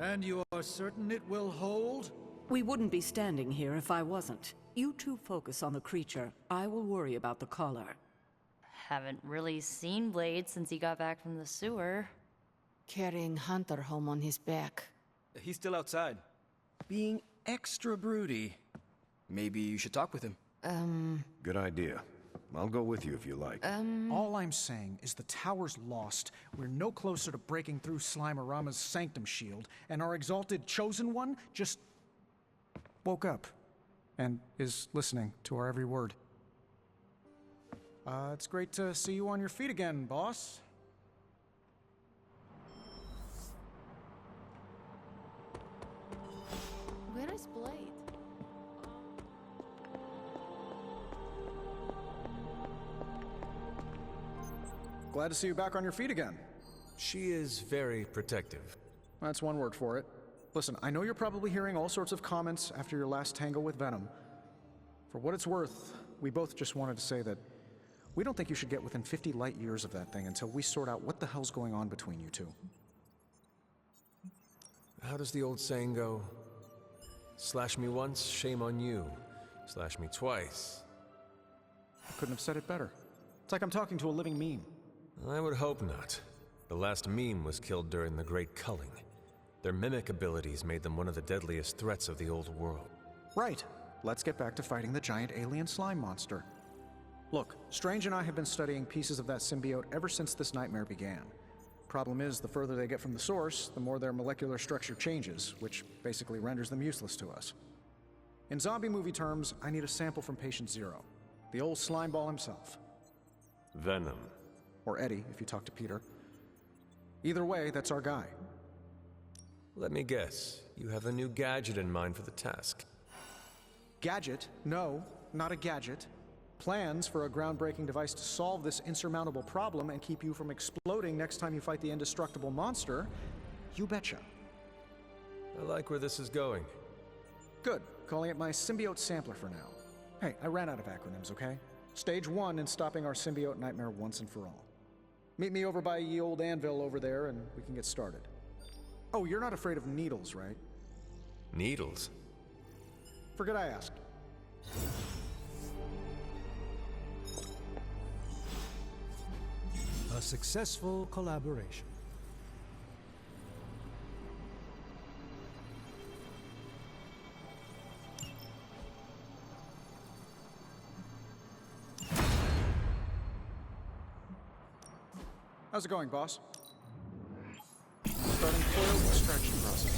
And you are certain it will hold? We wouldn't be standing here if I wasn't. You two focus on the creature. I will worry about the collar. Haven't really seen Blade since he got back from the sewer. Carrying Hunter home on his back. He's still outside. Being extra broody. Maybe you should talk with him. Good idea. I'll go with you if you like. All I'm saying is the tower's lost. We're no closer to breaking through Slimerama's Sanctum shield, and our exalted Chosen One just woke up and is listening to our every word. It's great to see you on your feet again, boss. Where is Blade? Glad to see you back on your feet again. She is very protective. That's one word for it. Listen, I know you're probably hearing all sorts of comments after your last tango with Venom. For what it's worth, we both just wanted to say that we don't think you should get within 50 light years of that thing until we sort out what the hell's going on between you two. How does the old saying go? Slash me once, shame on you. Slash me twice. I couldn't have said it better. It's like I'm talking to a living meme. I would hope not. The last meme was killed during the Great Culling. Their mimic abilities made them one of the deadliest threats of the old world. Right. Let's get back to fighting the giant alien slime monster. Look, Strange and I have been studying pieces of that symbiote ever since this nightmare began. Problem is, the further they get from the source, the more their molecular structure changes, which basically renders them useless to us. In zombie movie terms, I need a sample from Patient Zero. The old slime ball himself. Venom. Or Eddie, if you talk to Peter. Either way, that's our guy. Let me guess. You have a new gadget in mind for the task. Gadget? No, not a gadget. Plans for a groundbreaking device to solve this insurmountable problem and keep you from exploding next time you fight the indestructible monster? You betcha. I like where this is going. Good. Calling it my symbiote sampler for now. Hey, I ran out of acronyms, okay? Stage 1 in stopping our symbiote nightmare once and for all. Meet me over by ye old anvil over there and we can get started. Oh, you're not afraid of needles, right? Needles? Forget I asked. A successful collaboration. How's it going, boss? Starting coil extraction process.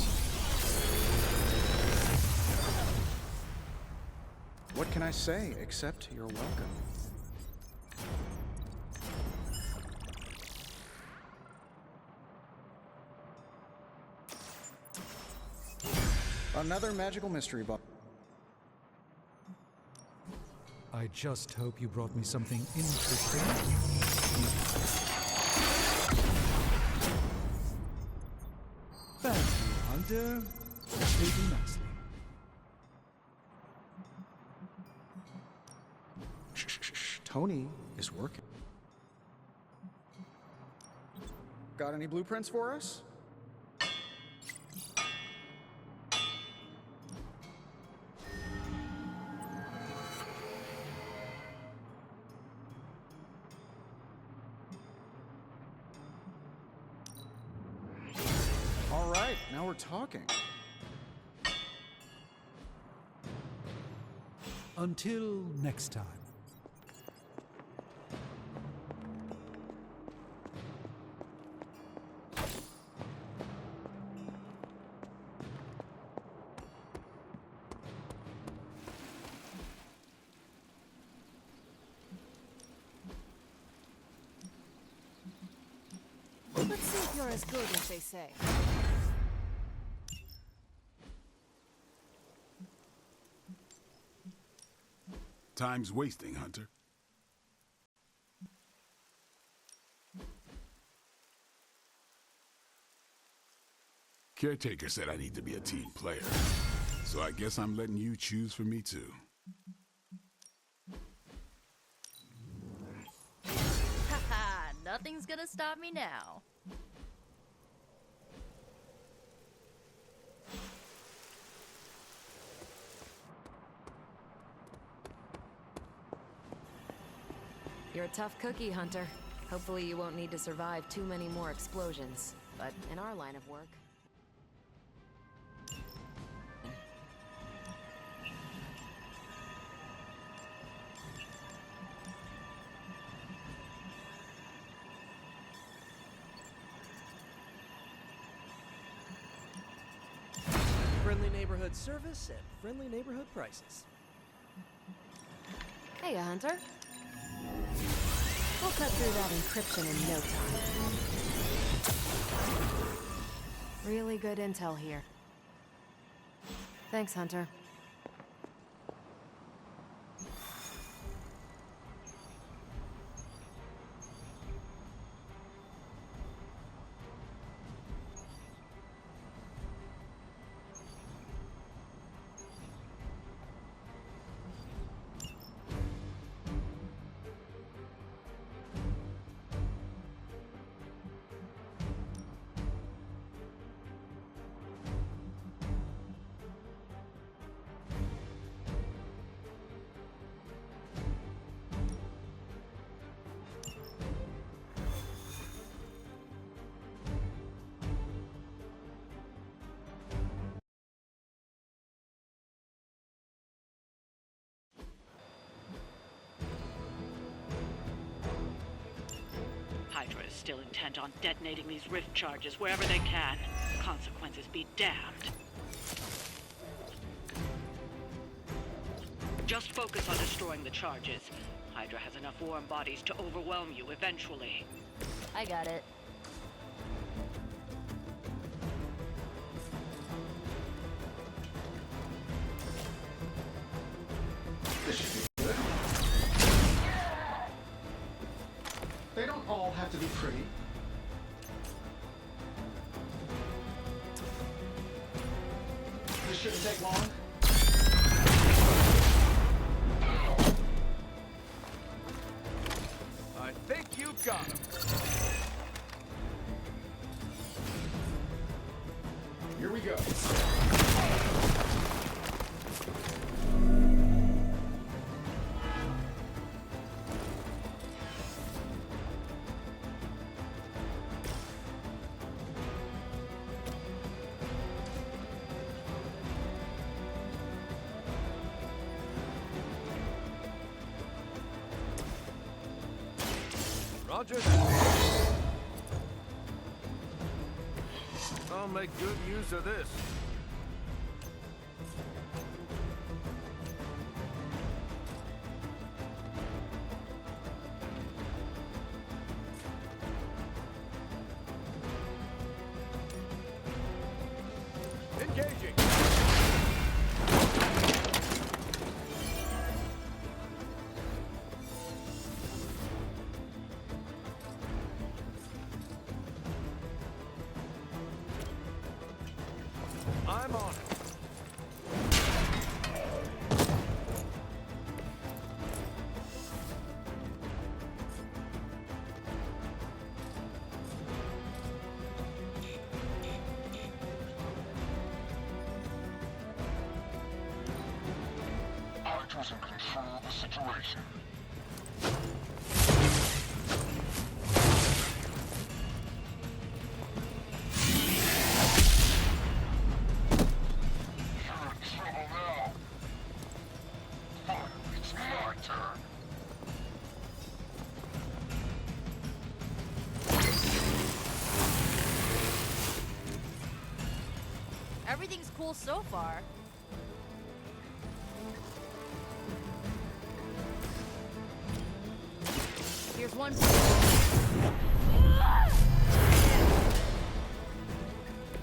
What can I say except you're welcome? Another magical mystery box. I just hope you brought me something interesting. Thank you, Hunter. Treat me nicely. Shh. Tony is working. Got any blueprints for us? All right, now we're talking. Until next time. Let's see if you're as good as they say. Time's wasting, Hunter. Caretaker said I need to be a team player, so I guess I'm letting you choose for me too. Haha, nothing's gonna stop me now. You're a tough cookie, Hunter. Hopefully you won't need to survive too many more explosions. But in our line of work... Friendly neighborhood service at friendly neighborhood prices. Hey, Hunter. We'll cut through that encryption in no time. Really good intel here. Thanks, Hunter. Hydra is still intent on detonating these rift charges wherever they can. Consequences be damned. Just focus on destroying the charges. Hydra has enough warm bodies to overwhelm you eventually. I got it. This should be good. They don't all have to be pretty. This shouldn't take long. I think you got him. Here we go. Roger that. I'll make good use of this. Engaging. I'm on it. Hydra's in control of the situation. Everything's cool so far. Here's one.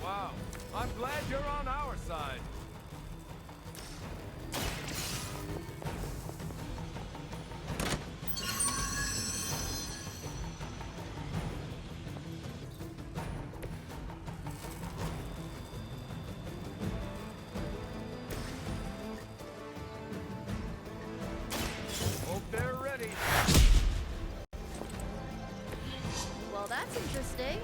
Wow. I'm glad you're on our side. Hope they're ready. Well, that's interesting.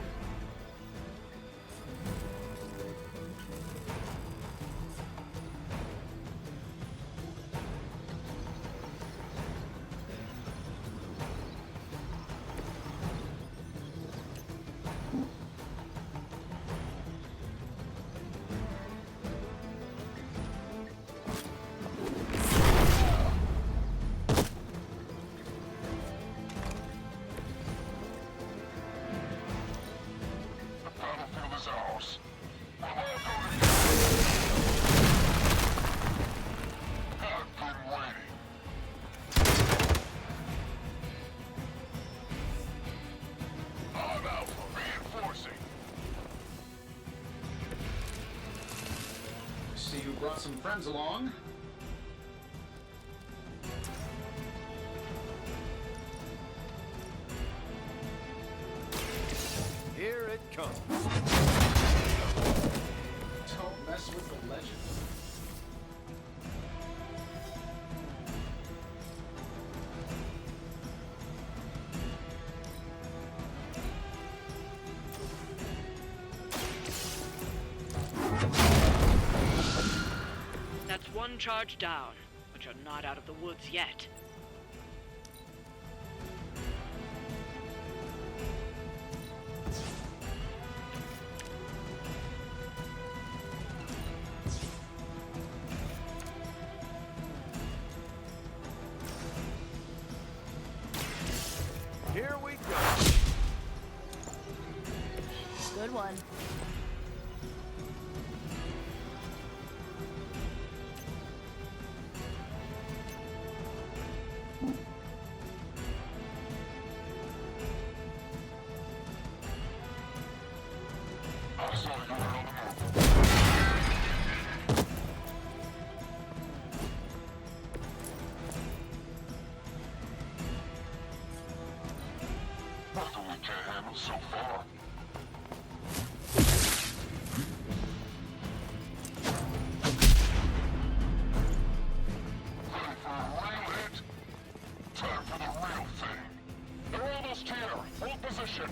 brought some friends along. Here it comes. Don't mess with the legend. That's one charge down, but you're not out of the woods yet. Here we go. Good one. I saw you were on the move. Nothing we can't handle so far. Ready for a real hit? Time for the real thing. They're almost here. Hold position.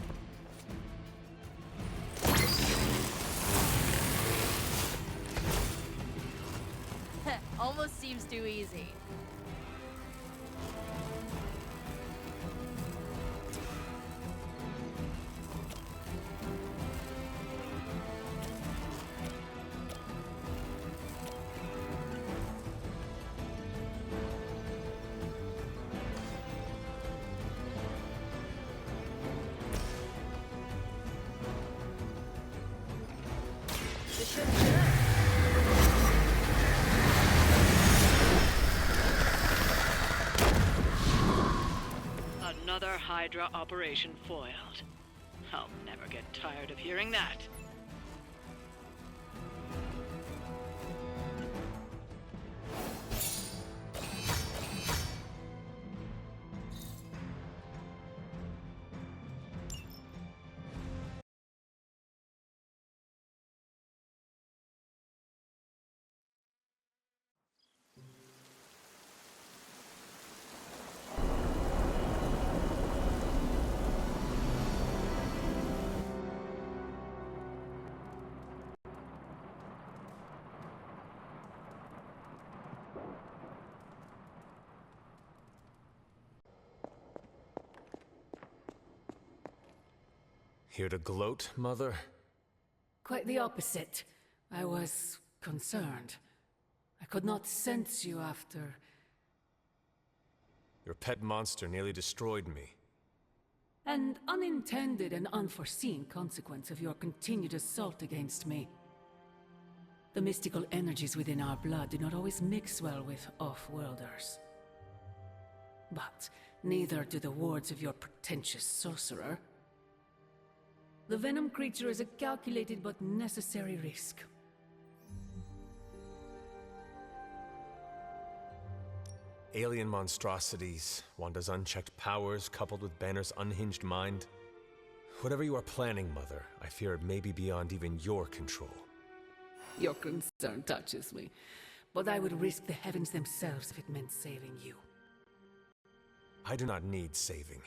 Almost seems too easy. Another Hydra operation foiled. I'll never get tired of hearing that. Here to gloat, Mother? Quite the opposite. I was concerned. I could not sense you after... Your pet monster nearly destroyed me. An unintended and unforeseen consequence of your continued assault against me. The mystical energies within our blood do not always mix well with off-worlders. But neither do the wards of your pretentious sorcerer. The venom creature is a calculated but necessary risk. Alien monstrosities, Wanda's unchecked powers coupled with Banner's unhinged mind. Whatever you are planning, Mother, I fear it may be beyond even your control. Your concern touches me, but I would risk the heavens themselves if it meant saving you. I do not need saving.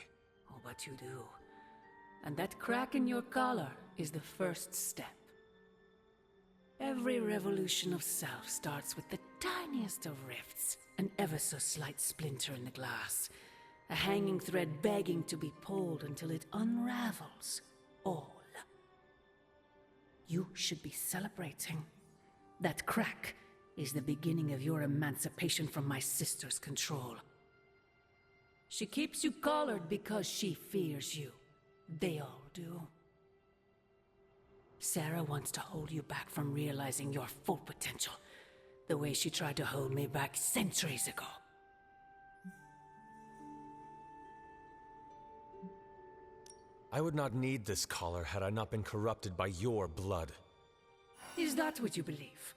Oh, but you do. And that crack in your collar is the first step. Every revolution of self starts with the tiniest of rifts, an ever so slight splinter in the glass, a hanging thread begging to be pulled until it unravels all. You should be celebrating. That crack is the beginning of your emancipation from my sister's control. She keeps you collared because she fears you. They all do. Sarah wants to hold you back from realizing your full potential, the way she tried to hold me back centuries ago. I would not need this collar had I not been corrupted by your blood. Is that what you believe?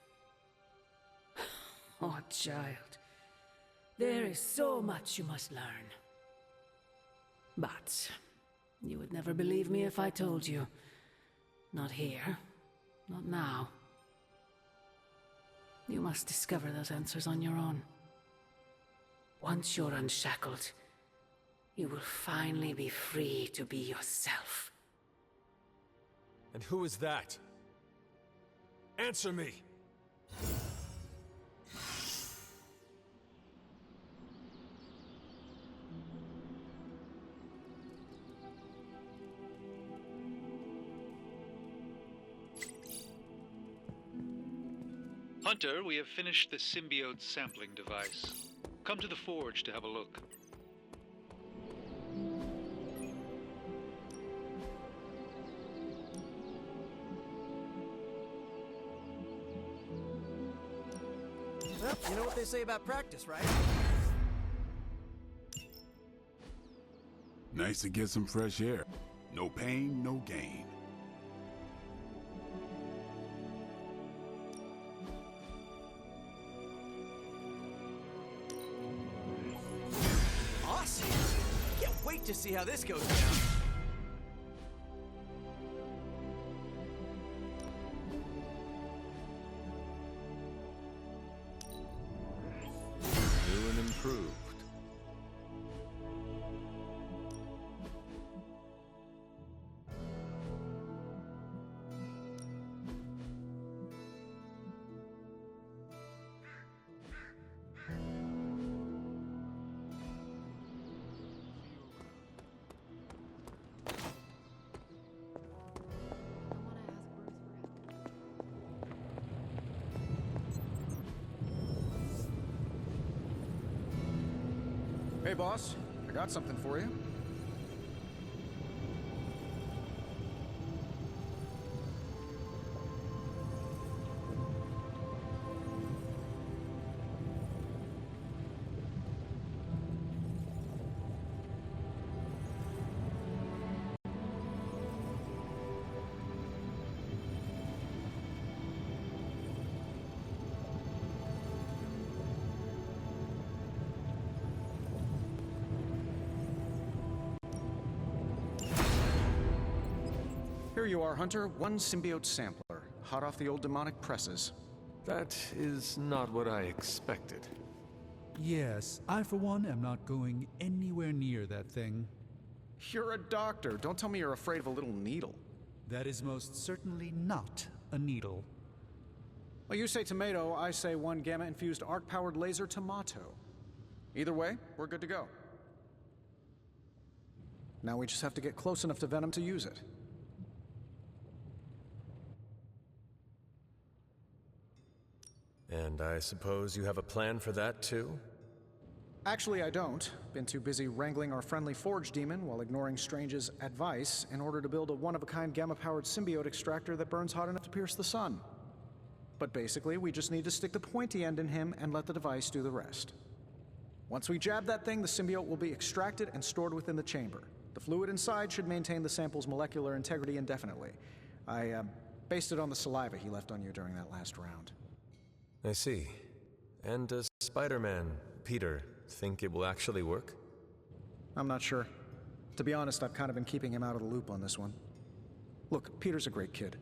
Oh, child. There is so much you must learn. But you would never believe me if I told you. Not here. Not now. You must discover those answers on your own. Once you're unshackled, you will finally be free to be yourself. And who is that? Answer me! Hunter, we have finished the symbiote sampling device. Come to the forge to have a look. Well, you know what they say about practice, right? Nice to get some fresh air. No pain, no gain. Awesome! Can't wait to see how this goes down. New and improved. Hey, boss. I got something for you. Here you are, Hunter. One symbiote sampler, hot off the old demonic presses. That is not what I expected. Yes, I for one am not going anywhere near that thing. You're a doctor. Don't tell me you're afraid of a little needle. That is most certainly not a needle. Well, you say tomato, I say one gamma-infused arc-powered laser tomato. Either way, we're good to go. Now we just have to get close enough to Venom to use it. And I suppose you have a plan for that, too? Actually, I don't. Been too busy wrangling our friendly Forge demon while ignoring Strange's advice in order to build a one-of-a-kind gamma-powered symbiote extractor that burns hot enough to pierce the sun. But basically, we just need to stick the pointy end in him and let the device do the rest. Once we jab that thing, the symbiote will be extracted and stored within the chamber. The fluid inside should maintain the sample's molecular integrity indefinitely. I based it on the saliva he left on you during that last round. I see. And does Spider-Man, Peter, think it will actually work? I'm not sure. To be honest, I've kind of been keeping him out of the loop on this one. Look, Peter's a great kid,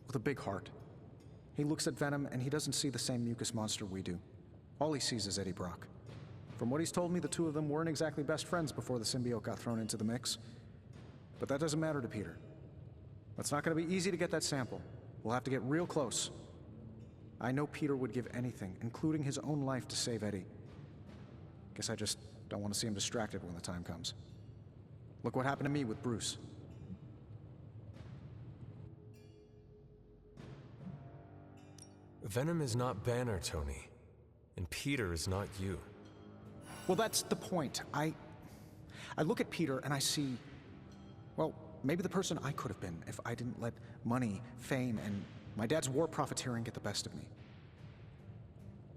with a big heart. He looks at Venom and he doesn't see the same mucus monster we do. All he sees is Eddie Brock. From what he's told me, the two of them weren't exactly best friends before the symbiote got thrown into the mix. But that doesn't matter to Peter. It's not going to be easy to get that sample. We'll have to get real close. I know Peter would give anything, including his own life, to save Eddie. Guess I just don't want to see him distracted when the time comes. Look what happened to me with Bruce. Venom is not Banner, Tony. And Peter is not you. Well, that's the point. I look at Peter and I see, well, maybe the person I could have been if I didn't let money, fame, and my dad's war profiteering get the best of me.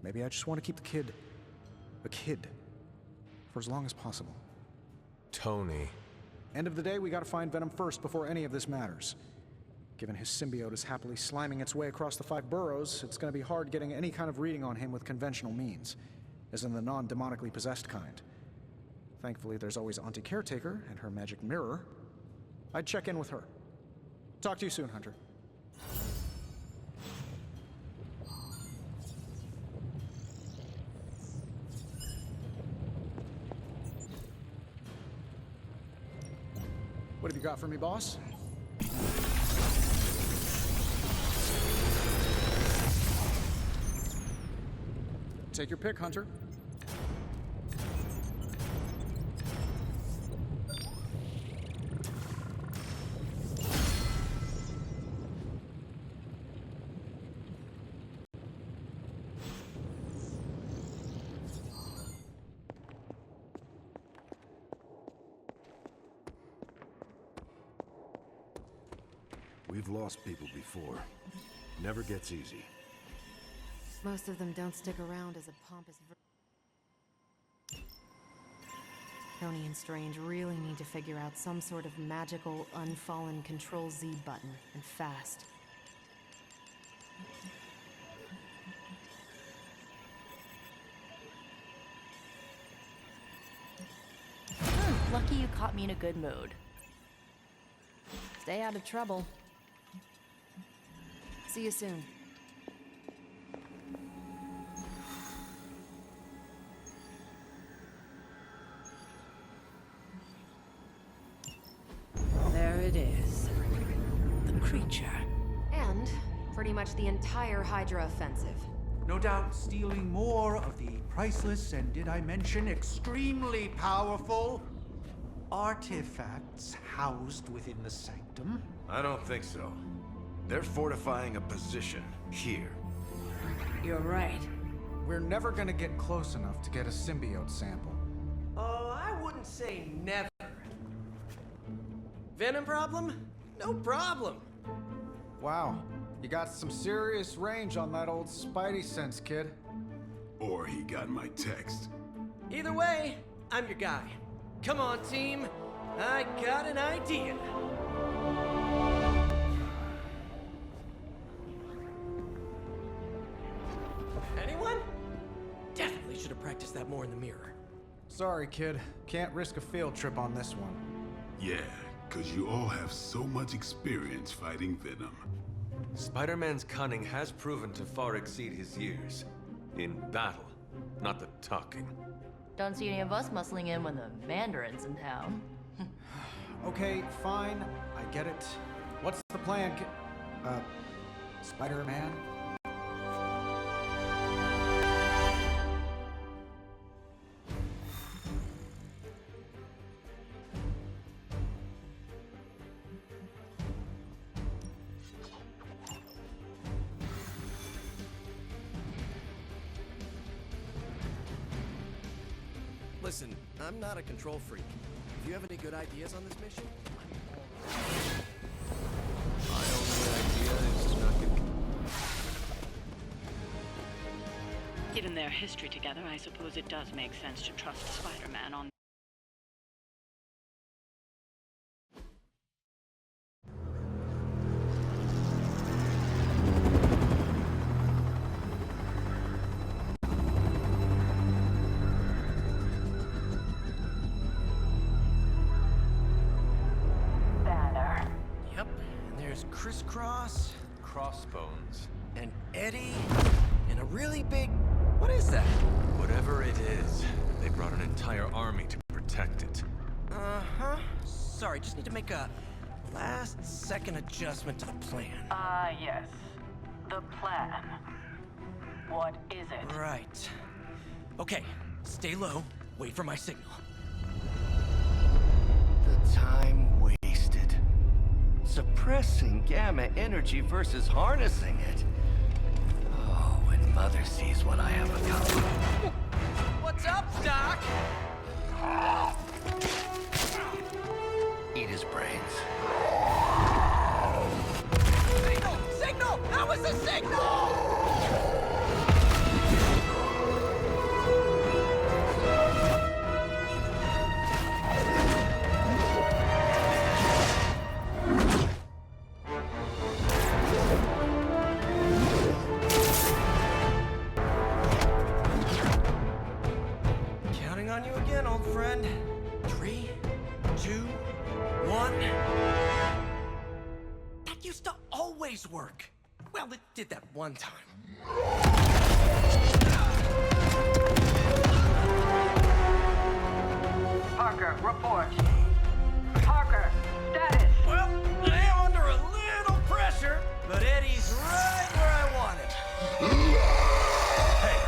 Maybe I just want to keep the kid a kid for as long as possible. Tony. End of the day, we gotta find Venom first before any of this matters. Given his symbiote is happily sliming its way across the 5 boroughs, it's going to be hard getting any kind of reading on him with conventional means, as in the non-demonically possessed kind. Thankfully, there's always Auntie Caretaker and her magic mirror. I'd check in with her. Talk to you soon, Hunter. What have you got for me, boss? Take your pick, Hunter. We've lost people before. Never gets easy. Most of them don't stick around as a pompous Tony and Strange really need to figure out some sort of magical, unfallen Control-Z button, and fast. Lucky you caught me in a good mood. Stay out of trouble. See you soon. There it is. The creature. And pretty much the entire Hydra offensive. No doubt stealing more of the priceless and, did I mention, extremely powerful artifacts housed within the Sanctum? I don't think so. They're fortifying a position here. You're right. We're never gonna get close enough to get a symbiote sample. Oh, I wouldn't say never. Venom problem? No problem. Wow, you got some serious range on that old Spidey sense, kid. Or he got my text. Either way, I'm your guy. Come on, team. I got an idea. Anyone? Definitely should have practiced that more in the mirror. Sorry, kid. Can't risk a field trip on this one. Yeah, 'cause you all have so much experience fighting Venom. Spider-Man's cunning has proven to far exceed his years. In battle, not the talking. Don't see any of us muscling in when the Mandarin's in town. Okay, fine. I get it. What's the plan, Spider-Man? Listen, I'm not a control freak. Do you have any good ideas on this mission? My only idea is to not get... Given their history together, I suppose it does make sense to trust Spider-Man on... Crisscross, Crossbones. and Eddie, and a really big... What is that? Whatever it is, they brought an entire army to protect it. Uh-huh. Sorry, just need to make a last-second adjustment to the plan. Yes. The plan. What is it? Right. Okay, stay low, wait for my signal. The time wasted. Suppressing gamma energy versus harnessing it. Oh, when Mother sees what I have accomplished. What's up, Doc? Eat his brains. Signal! Signal! That was a signal! always work. Well, it did that one time. Parker, report. Parker, status. Well, I am under a little pressure, but Eddie's right where I want it. Hey.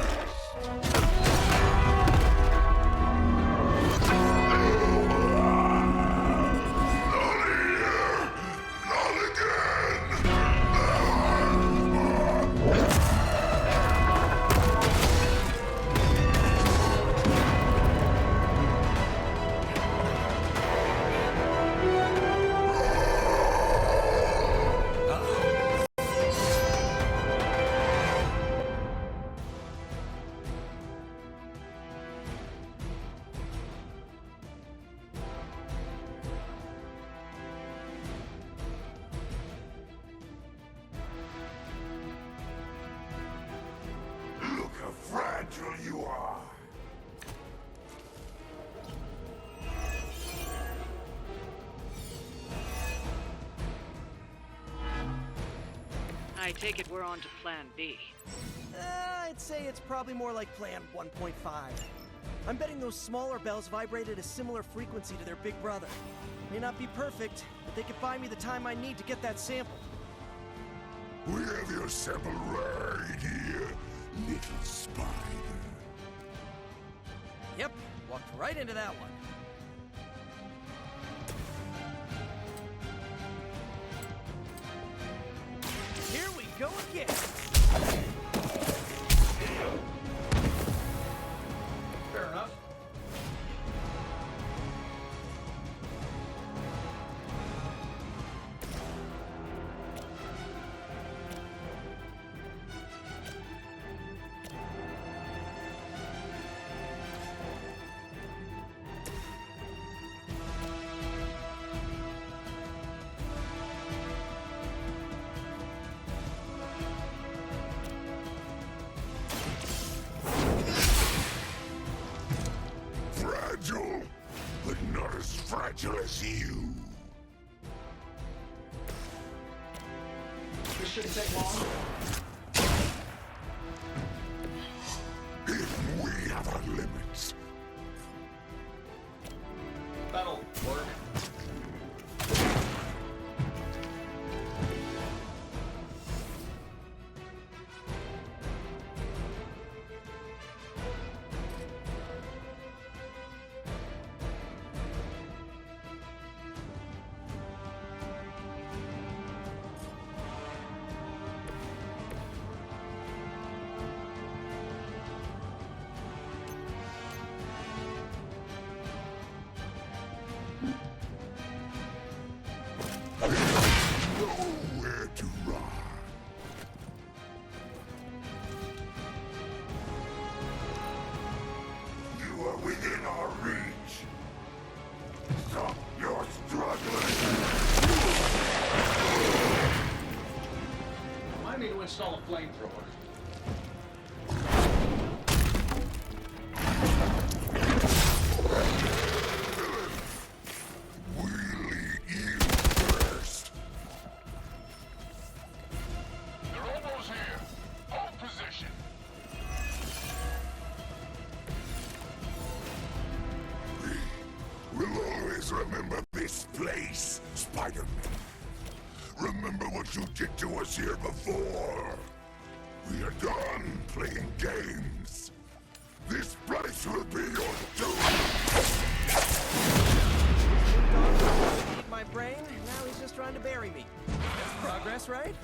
You are. I take it we're on to Plan B. I'd say it's probably more like Plan 1.5. I'm betting those smaller bells vibrate at a similar frequency to their big brother. May not be perfect, but they could buy me the time I need to get that sample. We have your sample right here, little spider. Yep, walked right into that one. Here we go again. Fair enough. Fragile, but not as fragile as you. This shouldn't take long. Even we have our limits. That'll work. Nowhere to run. You are within our reach. Stop your struggling. Remind me to install a flamethrower. Remember this place, Spider-Man. Remember what you did to us here before. We are done playing games. This place will be your doom. Eat my brain, and now he's just trying to bury me. That's progress, right?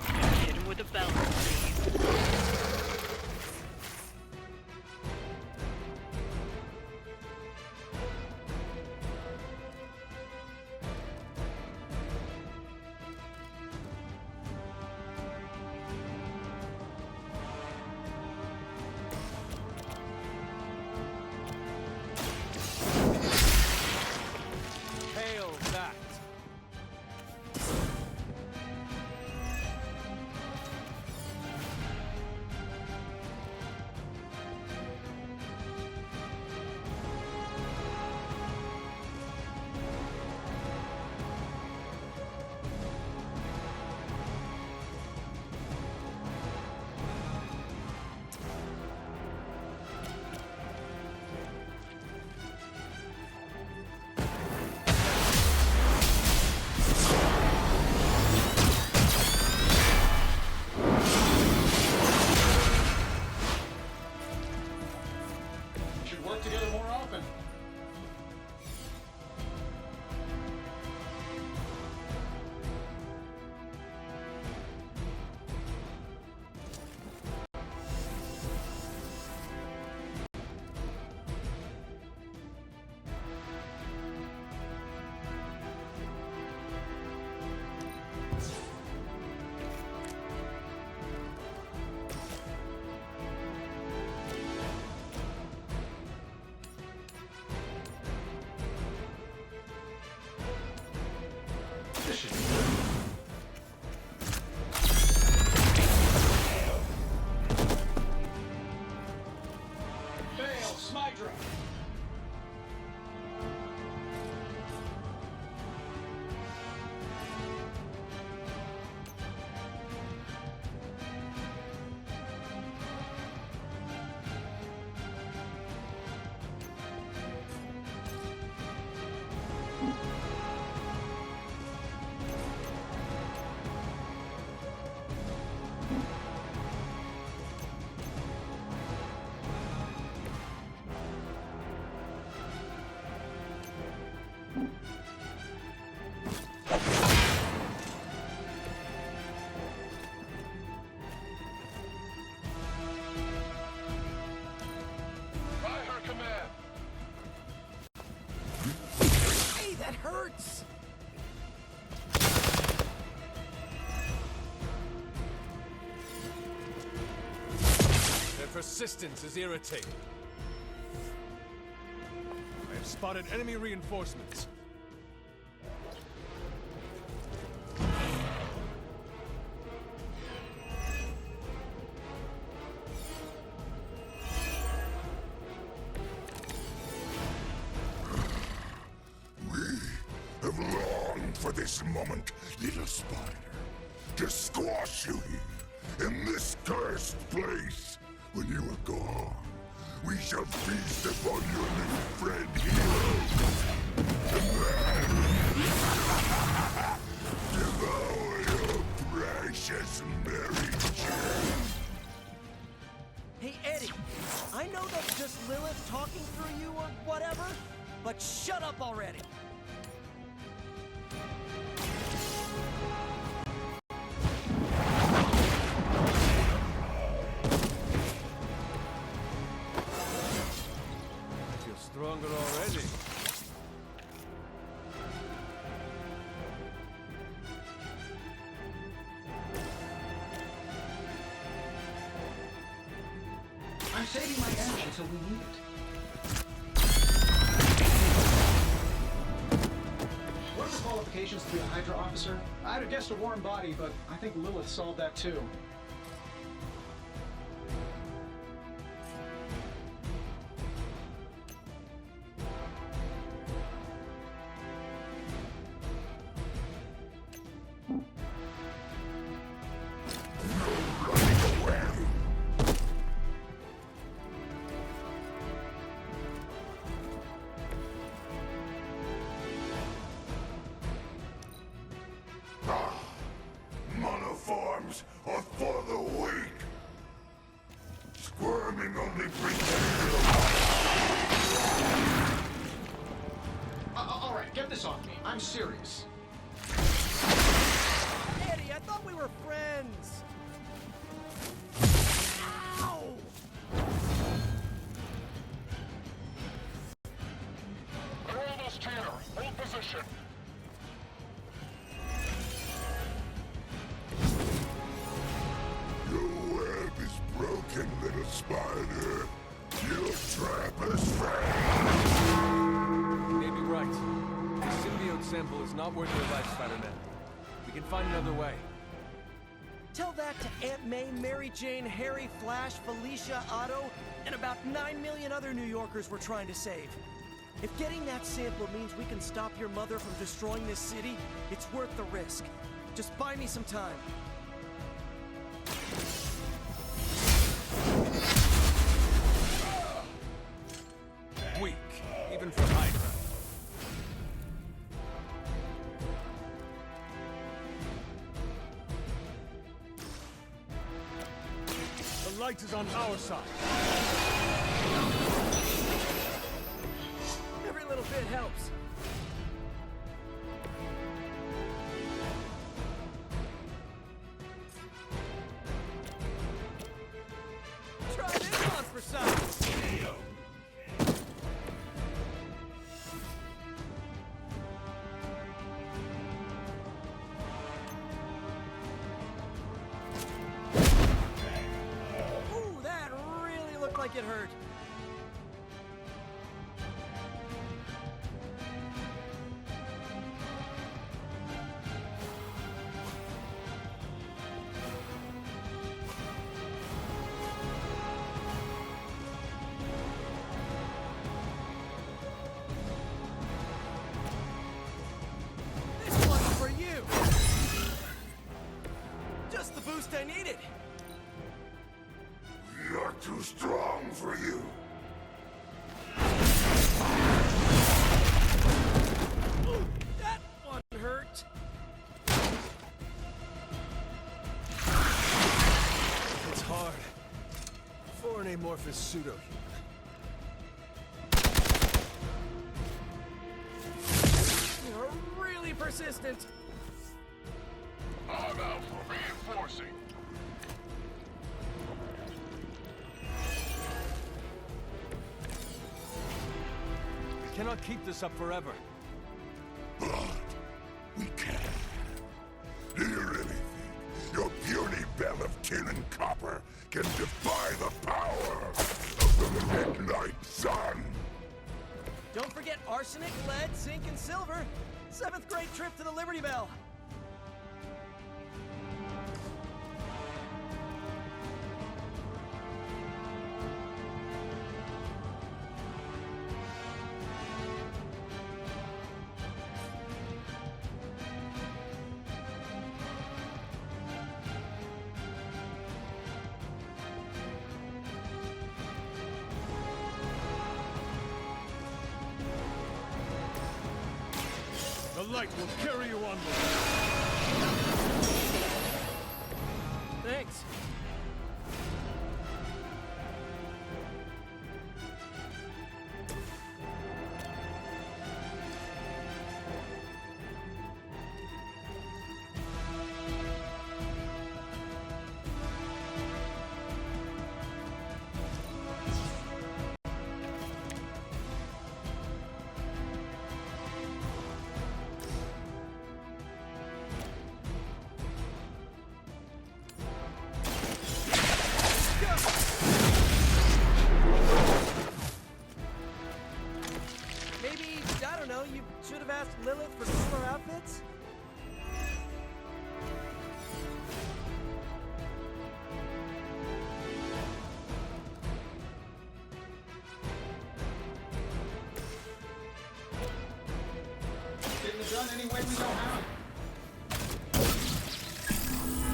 Hit him with a bell, please. Fail, Smydra! Hey, that hurts! Their persistence is irritating. I have spotted enemy reinforcements. Have longed for this moment, little spider, to squash you here, in this cursed place. When you are gone, we shall feast upon your little friend heroes, and then devour your precious Mary Jane. Hey, Eddie, I know that's just Lilith talking through you or whatever, but shut up already! Stronger already. I'm saving my energy until we need it. What are the qualifications to be a Hydra officer? I'd have guessed a warm body, but I think Lilith solved that too. Monoforms are for the weak. Squirming only brings All right, get this off me. I'm serious. Eddie, I thought we were friends! Ow! Almost here. Hold position. Your web is broken, little spider. You'll trap us fast. You may be right. The symbiote sample is not worth your life, Spider-Man. We can find another way. Tell that to Aunt May, Mary Jane, Harry, Flash, Felicia, Otto, and about 9 million other New Yorkers we're trying to save. If getting that sample means we can stop your mother from destroying this city, it's worth the risk. Just buy me some time. Weak, even for Hydra. The light is on our side. Every little bit helps. Try this on for size. like it hurt. This one's for you! Just the boost I needed! You're too strong for you. Ooh, that one hurt. It's hard. For an amorphous pseudo-human. You're really persistent. I'm out for reinforcing. Cannot keep this up forever. But we can. Do you really think your puny bell of tin and copper can defy the power of the midnight sun? Don't forget arsenic, lead, zinc, and silver. 7th grade trip to the Liberty Bell. The light will carry you onward. Thanks. Maybe, I don't know, you should have asked Lilith for similar outfits? Getting it done any way we know how.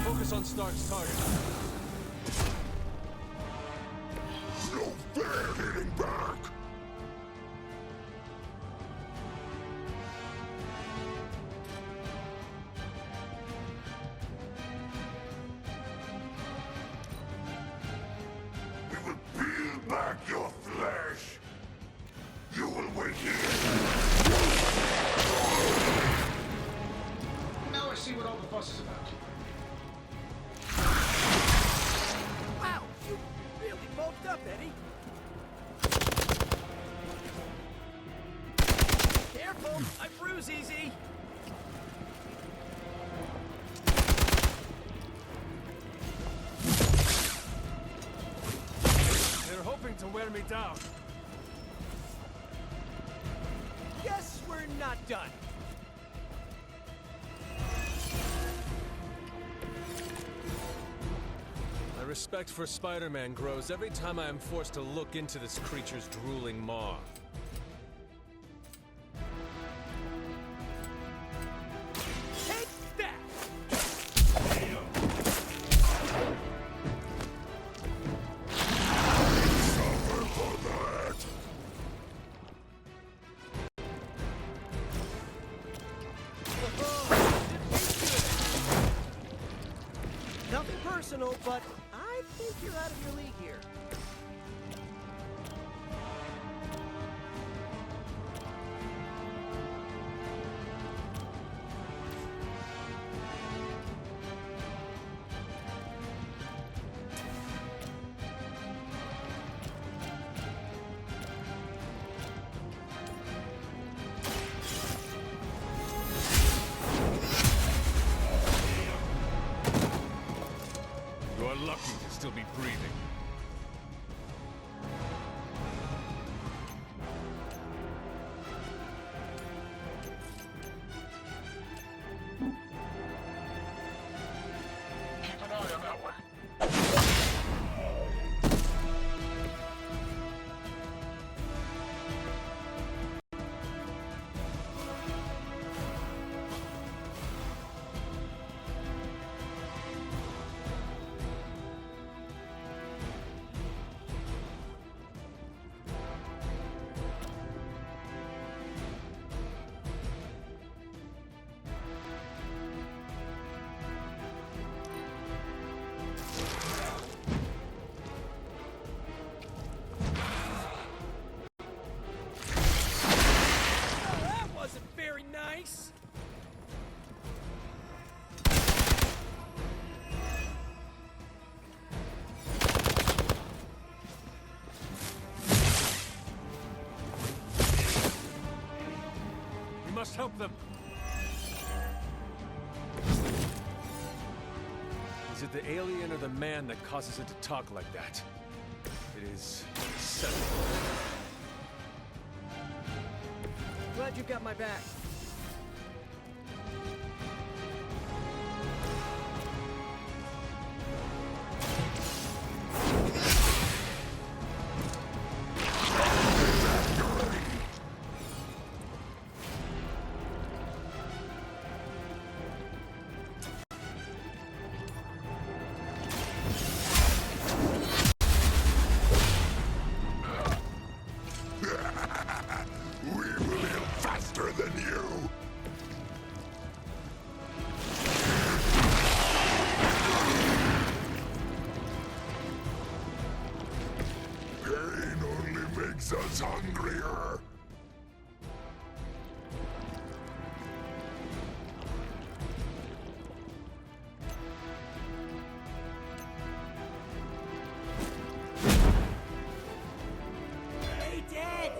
Focus on Stark's target. No fair hitting back. We will peel back your flesh. You will wait here. Now I see what all the fuss is about. Wow, you really bulked up, Eddie. Careful, I bruise easy. They're hoping to wear me down. Guess we're not done. My respect for Spider-Man grows every time I am forced to look into this creature's drooling maw. Take that! Suffer for that. Nothing personal, but I think you're out of your league here. You are lucky to still be breathing. them! Is it the alien or the man that causes it to talk like that? It is settled. Glad you got my back. Us hungrier. Hey, Dad!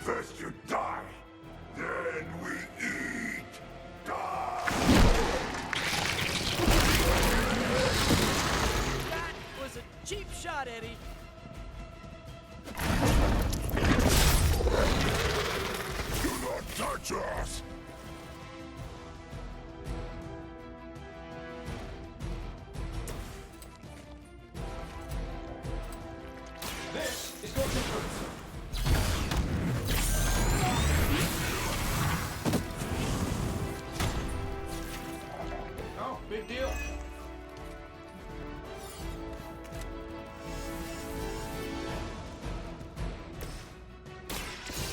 First you die, then we eat. Die! That was a cheap shot, Eddie. Do not touch us! This is your difference. Oh, big deal.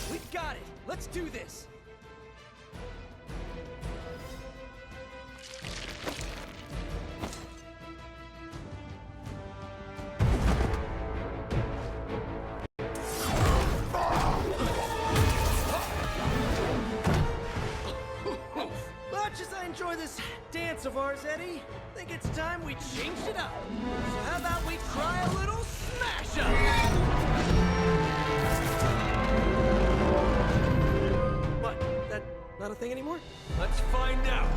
We've got it. Let's do this. Much as I enjoy this dance of ours, Eddie, I think it's time we changed it up. So how about we try a little smash up? What? That not a thing anymore? Let's find out.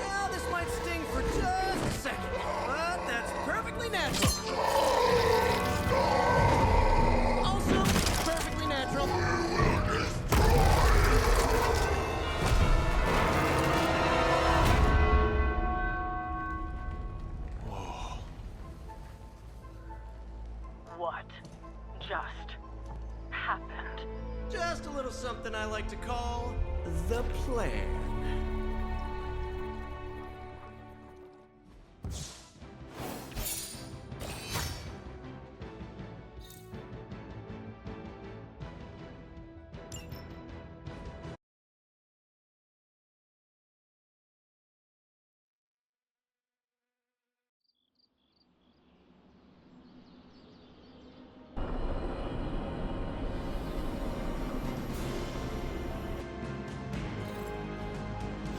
Now this might sting for just a second, but that's perfectly natural. Also, perfectly natural. What just happened? Just a little something I like to call the plan.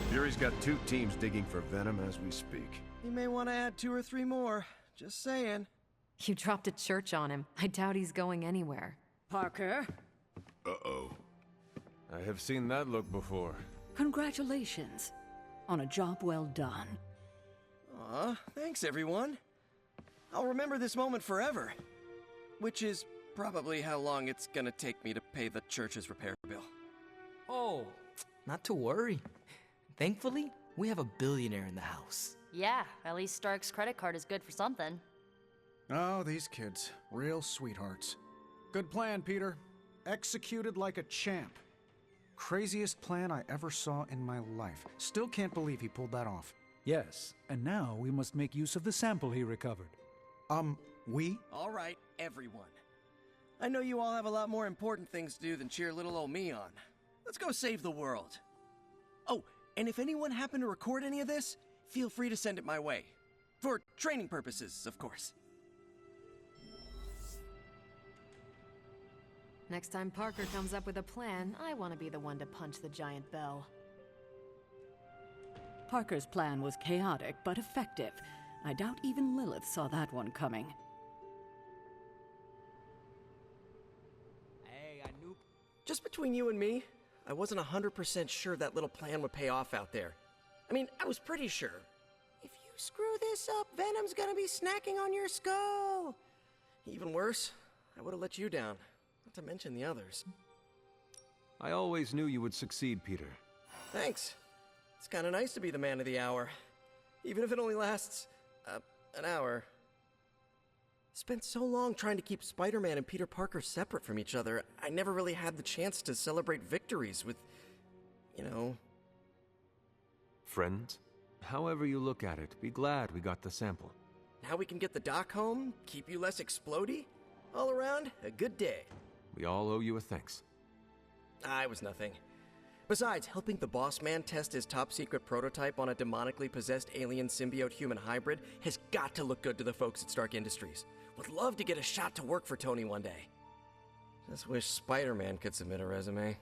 Fury's got 2 teams digging for Venom as we speak. You may want to add 2 or 3 more. Just saying. You dropped a church on him. I doubt he's going anywhere. Parker, Uh-oh. I have seen that look before. congratulations on a job well done. Aw, thanks everyone. I'll remember this moment forever. Which is probably how long it's gonna take me to pay the church's repair bill. Oh, not to worry. Thankfully, We have a billionaire in the house. Yeah, at least Stark's credit card is good for something. Oh, these kids. Real sweethearts. Good plan, Peter. Executed like a champ. Craziest plan I ever saw in my life. Still can't believe he pulled that off. Yes, and now we must make use of the sample he recovered. We? All right, everyone. I know you all have a lot more important things to do than cheer little old me on. Let's go save the world. Oh, and if anyone happened to record any of this, feel free to send it my way. For training purposes, of course. Next time Parker comes up with a plan, I want to be the one to punch the giant bell. Parker's plan was chaotic, but effective. I doubt even Lilith saw that one coming. Just between you and me, I wasn't 100% sure that little plan would pay off out there. I mean, I was pretty sure. If you screw this up, Venom's gonna be snacking on your skull. Even worse, I would have let you down, not to mention the others. I always knew you would succeed, Peter. Thanks. It's kinda nice to be the man of the hour. Even if it only lasts, an hour. Spent so long trying to keep Spider-Man and Peter Parker separate from each other, I never really had the chance to celebrate victories with, you know... Friends? However you look at it, be glad we got the sample. Now we can get the doc home, keep you less explodey. All around, a good day. We all owe you a thanks. I was nothing. Besides, helping the boss man test his top-secret prototype on a demonically possessed alien symbiote-human hybrid has got to look good to the folks at Stark Industries. Would love to get a shot to work for Tony one day. Just wish Spider-Man could submit a resume.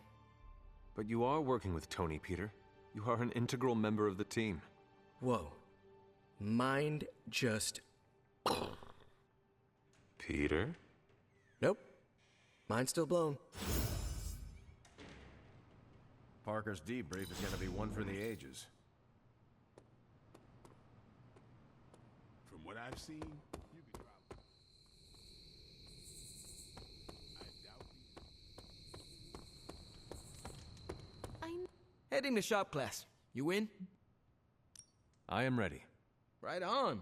But you are working with Tony, Peter. You are an integral member of the team. Whoa. Mind just... Peter? Nope. Mind's still blown. Parker's debrief is gonna be one for the ages. From what I've seen, you could probably... Heading to shop class. You in? I am ready. Right on.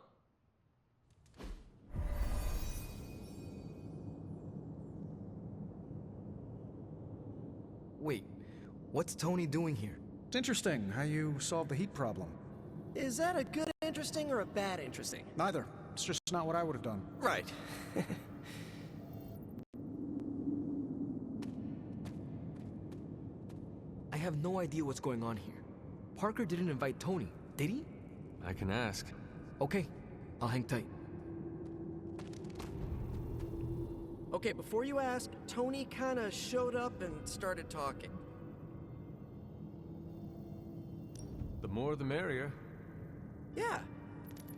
Wait, what's Tony doing here? It's interesting how you solved the heat problem. Is that a good interesting or a bad interesting? Neither. It's just not what I would have done. Right. I have no idea what's going on here. Parker didn't invite Tony, did he? I can ask. Okay, I'll hang tight. Okay, before you ask, Tony kinda showed up and started talking. The more the merrier. Yeah.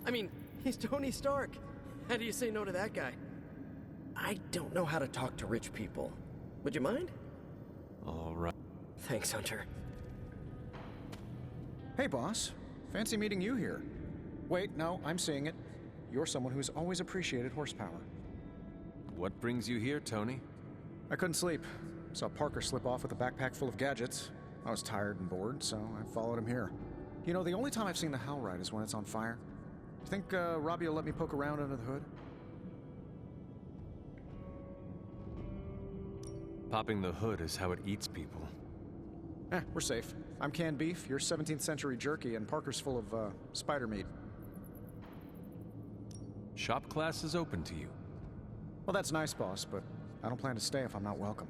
I mean, he's Tony Stark. How do you say no to that guy? I don't know how to talk to rich people. Would you mind? All right. Thanks, Hunter. Hey, boss. Fancy meeting you here. Wait, no, I'm seeing it. You're someone who's always appreciated horsepower. What brings you here, Tony? I couldn't sleep. Saw Parker slip off with a backpack full of gadgets. I was tired and bored, so I followed him here. You know, the only time I've seen the Hell Ride is when it's on fire. You think Robbie will let me poke around under the hood? Popping the hood is how it eats people. We're safe. I'm canned beef, you're 17th century jerky, and Parker's full of, spider meat. Shop class is open to you. Well, that's nice, boss, but I don't plan to stay if I'm not welcome.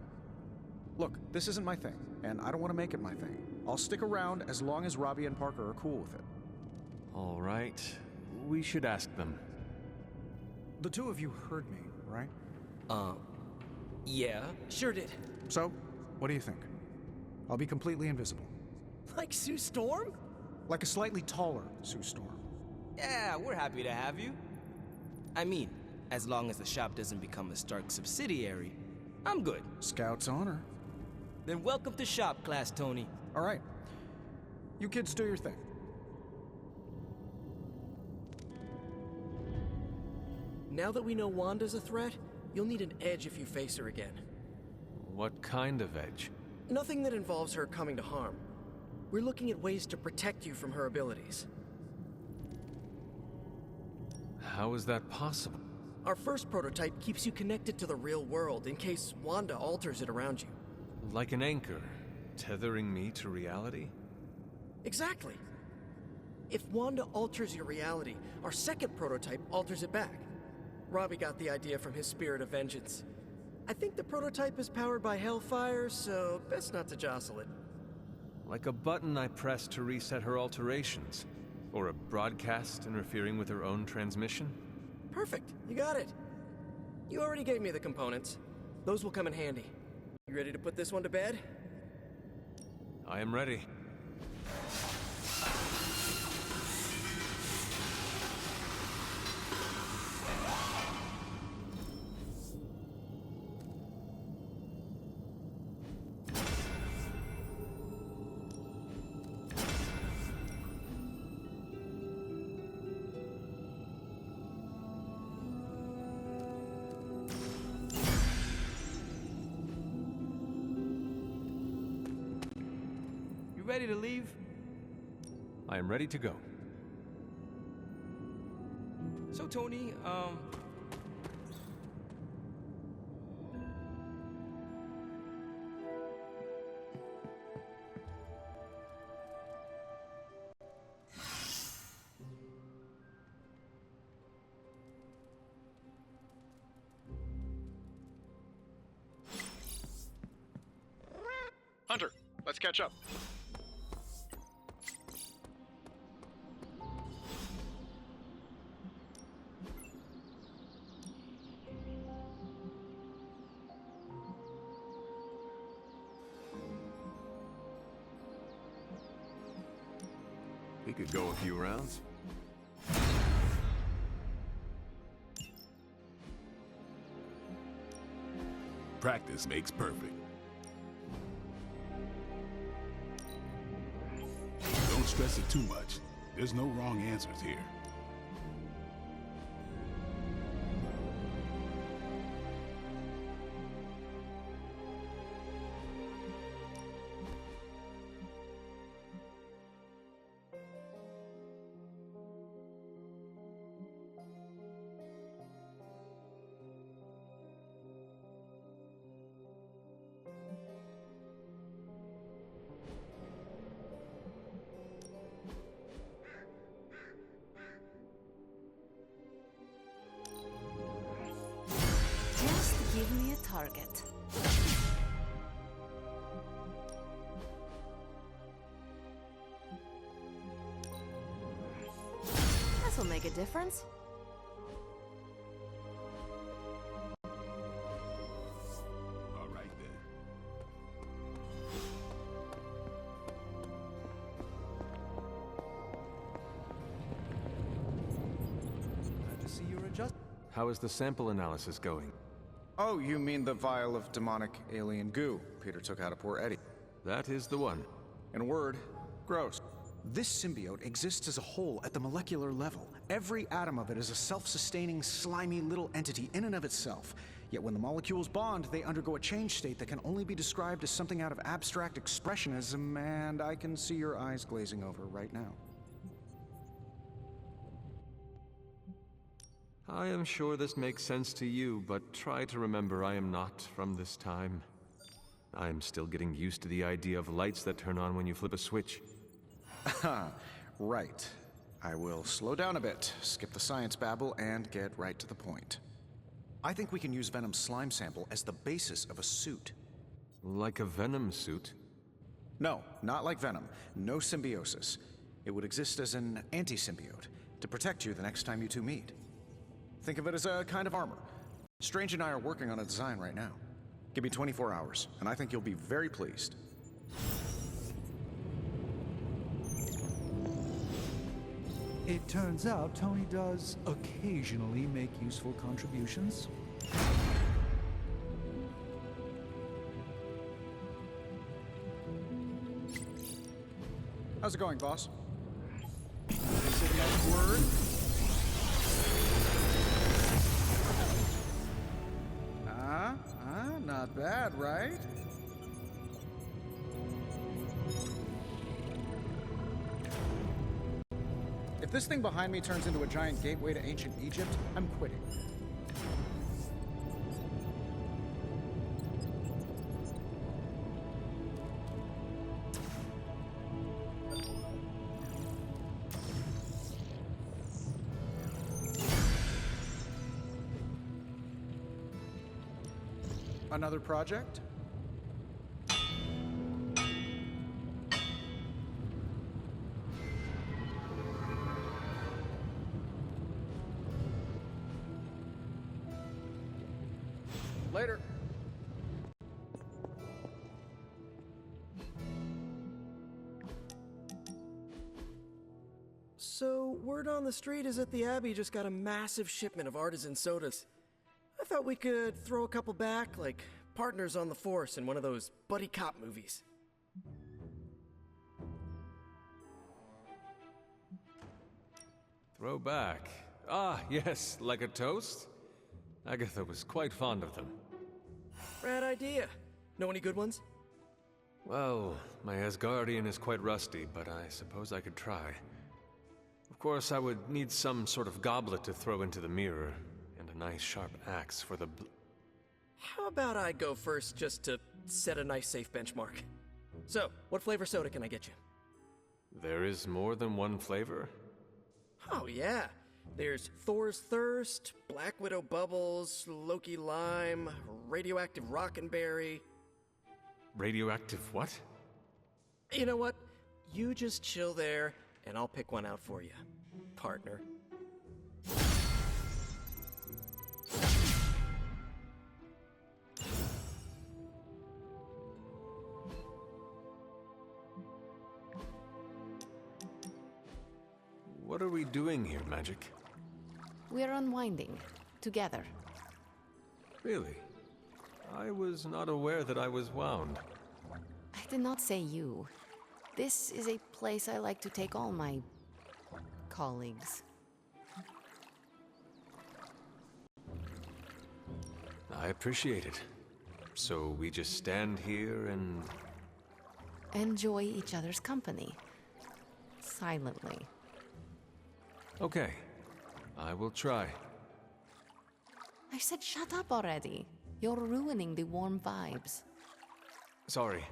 Look, this isn't my thing, and I don't want to make it my thing. I'll stick around as long as Robbie and Parker are cool with it. All right. We should ask them. The two of you heard me, right? Yeah, sure did. So, what do you think? I'll be completely invisible. Like Sue Storm? Like a slightly taller Sue Storm. Yeah, we're happy to have you. I mean, as long as the shop doesn't become a Stark subsidiary, I'm good. Scout's honor. Then welcome to shop class, Tony. All right. You kids do your thing. Now that we know Wanda's a threat, you'll need an edge if you face her again. What kind of edge? Nothing that involves her coming to harm. We're looking at ways to protect you from her abilities. How is that possible? Our first prototype keeps you connected to the real world in case Wanda alters it around you. Like an anchor, tethering me to reality? Exactly. If Wanda alters your reality, our second prototype alters it back. Robbie got the idea from his spirit of vengeance. I think the prototype is powered by Hellfire, so best not to jostle it. Like a button I press to reset her alterations? Or a broadcast interfering with her own transmission? Perfect, you got it. You already gave me the components. Those will come in handy. You ready to put this one to bed? I am ready. Ready to leave? I am ready to go. So, Tony, Hunter, let's catch up. We could go a few rounds. Practice makes perfect. Don't stress it too much. There's no wrong answers here. Give me a target. This'll make a difference. All right then. Glad to see you're adjusted. How is the sample analysis going? Oh, you mean the vial of demonic alien goo Peter took out of poor Eddie? That is the one. In a word, gross. This symbiote exists as a whole at the molecular level. Every atom of it is a self-sustaining, slimy little entity in and of itself. Yet when the molecules bond, they undergo a change state that can only be described as something out of abstract expressionism, and I can see your eyes glazing over right now. I am sure this makes sense to you, but try to remember I am not from this time. I am still getting used to the idea of lights that turn on when you flip a switch. Right. I will slow down a bit, skip the science babble, and get right to the point. I think we can use Venom's slime sample as the basis of a suit. Like a Venom suit? No, not like Venom. No symbiosis. It would exist as an anti-symbiote, to protect you the next time you two meet. Think of it as a kind of armor. Strange and I are working on a design right now. Give me 24 hours, and I think you'll be very pleased. It turns out Tony does occasionally make useful contributions. How's it going, boss? Is it that word? Not bad, right? If this thing behind me turns into a giant gateway to ancient Egypt, I'm quitting. Another project? Later. So, word on the street is that the Abbey just got a massive shipment of artisan sodas. I thought we could throw a couple back, like partners on the force in one of those buddy cop movies. Throw back. Ah, yes, like a toast? Agatha was quite fond of them. Rad idea. Know any good ones? Well, my Asgardian is quite rusty, but I suppose I could try. Of course, I would need some sort of goblet to throw into the mirror, and a nice sharp axe for the How about I go first just to set a nice safe benchmark? So, what flavor soda can I get you? There is more than one flavor? Oh yeah. There's Thor's Thirst, Black Widow Bubbles, Loki Lime, Radioactive Rockenberry. Radioactive what? You know what? You just chill there, and I'll pick one out for you, partner. What are we doing here, Magik? We're unwinding. Together. Really? I was not aware that I was wound. I did not say you. This is a place I like to take all my colleagues. I appreciate it. So we just stand here and... enjoy each other's company. Silently. Okay. I will try. I said shut up already. You're ruining the warm vibes. Sorry.